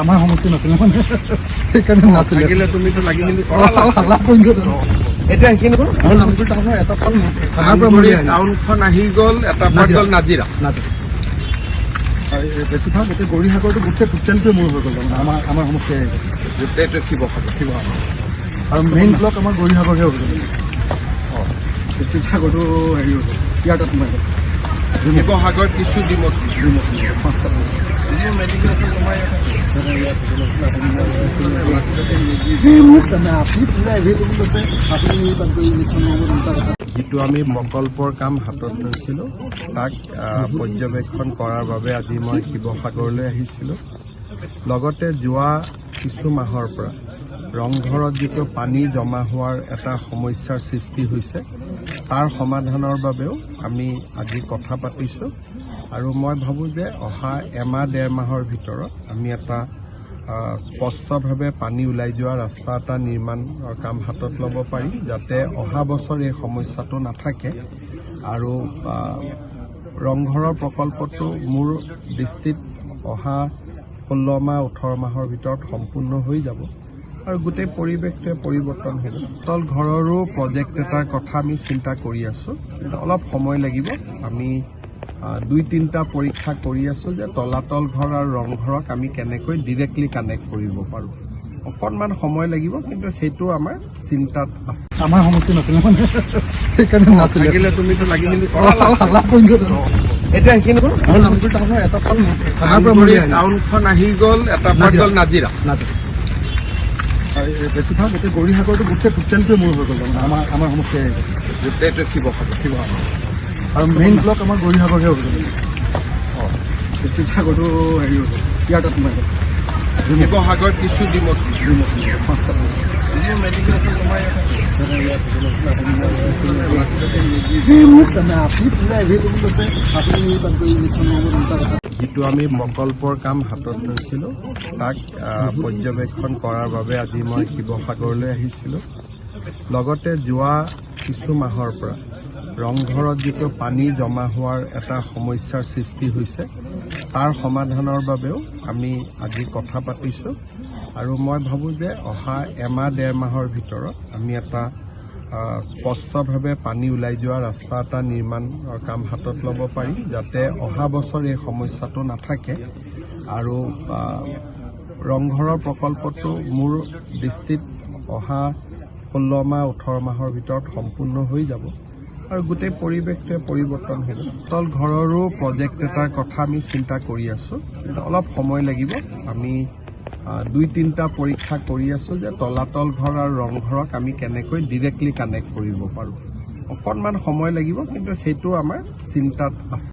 আমাৰ সমষ্টি নাছিলে মানে সেইকাৰণে নাছিলে তুমিতো লাগি মেলি এতিয়া সেইখিনি নামটো টাউনৰ এটা ফল টাউনখন আহি গ'ল, এটা পাৰ্ট গ'ল নাজিৰা। বেছিভাগ গোটেই গৌৰীসাগৰটো গোটেই টোটেলটোৱে মোৰ হৈ গ'ল মানে আমাৰ সমষ্টি গোটেইটো শিৱসাগৰ আৰু মেইন ব্লক আমাৰ গৌৰীসাগৰহে হৈ গ'ল। শিৱসাগৰটো হেৰি হৈ গ'ল, ইয়াৰ তাত সোমাই গ'ল। শিৱসাগৰ কিছু পাঁচটা যিটো আমি প্ৰকল্পৰ কাম হাতত লৈছিলোঁ তাক পৰ্যবেক্ষণ কৰাৰ বাবে আজি মই শিৱসাগৰলৈ আহিছিলোঁ। লগতে যোৱা কিছু মাহৰ পৰা ৰংঘৰত যিটো পানী জমা হোৱাৰ এটা সমস্যাৰ সৃষ্টি হৈছে তাৰ সমাধানৰ বাবেও আমি আজি কথা পাতিছোঁ আৰু মই ভাবোঁ যে অহা এমাহ ডেৰ মাহৰ ভিতৰত আমি এটা স্পষ্টভাৱে পানী ওলাই যোৱা ৰাস্তা এটা নিৰ্মাণৰ কাম হাতত ল'ব পাৰিম, যাতে অহা বছৰ এই সমস্যাটো নাথাকে। আৰু ৰংঘৰৰ প্ৰকল্পটো মোৰ দৃষ্টিত অহা 16 মাহ 18 মাহৰ ভিতৰত সম্পূৰ্ণ হৈ যাব আৰু গোটেই পৰিৱেশটোৱে পৰিৱৰ্তন হ'ব। তল ঘৰৰো প্ৰজেক্ট এটাৰ কথা আমি চিন্তা কৰি আছোঁ, কিন্তু অলপ সময় লাগিব। আমি 2-3টা পৰীক্ষা কৰি আছোঁ যে তলাতল ঘৰ আৰু ৰংঘৰক আমি কেনেকৈ ডিৰেক্টলি কানেক্ট কৰিব পাৰোঁ। অকণমান সময় লাগিব, কিন্তু সেইটো আমাৰ চিন্তাত আছে। আমাৰ সমষ্টি নাছিলে মানে সেইকাৰণে নাছিলে তুমিতো লাগি মেলি এতিয়া সেইখিনি নামটো টাউনৰ এটা ফল টাউনখন আহি গ'ল, এটা পাৰ্ট গ'ল নাজিৰা। বেছিভাগ গোটেই গৌৰীসাগৰটো গোটেই টোটেলটোৱে মোৰ হৈ গ'ল মানে আমাৰ সমষ্টি গোটেইটো শিৱসাগৰ আৰু মেইন ব্লক আমাৰ গৌৰীসাগৰহে হৈ গ'ল। শিৱসাগৰটো হেৰি হৈ গ'ল, ইয়াৰ তাত সোমাই গ'ল। শিৱসাগৰ কিছু পাঁচটা যিটো আমি প্ৰকল্পৰ কাম হাতত লৈছিলোঁ তাক পৰ্যবেক্ষণ কৰাৰ বাবে আজি মই শিৱসাগৰলৈ আহিছিলোঁ। লগতে যোৱা কিছু মাহৰ পৰা ৰংঘৰত যিটো পানী জমা হোৱাৰ এটা সমস্যাৰ সৃষ্টি হৈছে তাৰ সমাধানৰ বাবেও আমি আজি কথা পাতিছোঁ আৰু মই ভাবোঁ যে অহা এমাহ ডেৰ মাহৰ ভিতৰত আমি এটা স্পষ্টভাৱে পানী ওলাই যোৱা ৰাস্তা এটা নিৰ্মাণৰ কাম হাতত ল'ব পাৰিম, যাতে অহা বছৰ এই সমস্যাটো নাথাকে। আৰু ৰংঘৰৰ প্ৰকল্পটো মোৰ দৃষ্টিত অহা 16 মাহ 18 মাহৰ ভিতৰত সম্পূৰ্ণ হৈ যাব আৰু গোটেই পৰিৱেশটোৱে পৰিৱৰ্তন হ'ব। তল ঘৰৰো প্ৰজেক্ট এটাৰ কথা আমি চিন্তা কৰি আছোঁ, কিন্তু অলপ সময় লাগিব। আমি 2-3টা পৰীক্ষা কৰি আছোঁ যে তলাতল ঘৰ আৰু ৰংঘৰক আমি কেনেকৈ ডিৰেক্টলি কানেক্ট কৰিব পাৰোঁ। অকণমান সময় লাগিব, কিন্তু সেইটো আমাৰ চিন্তাত আছে।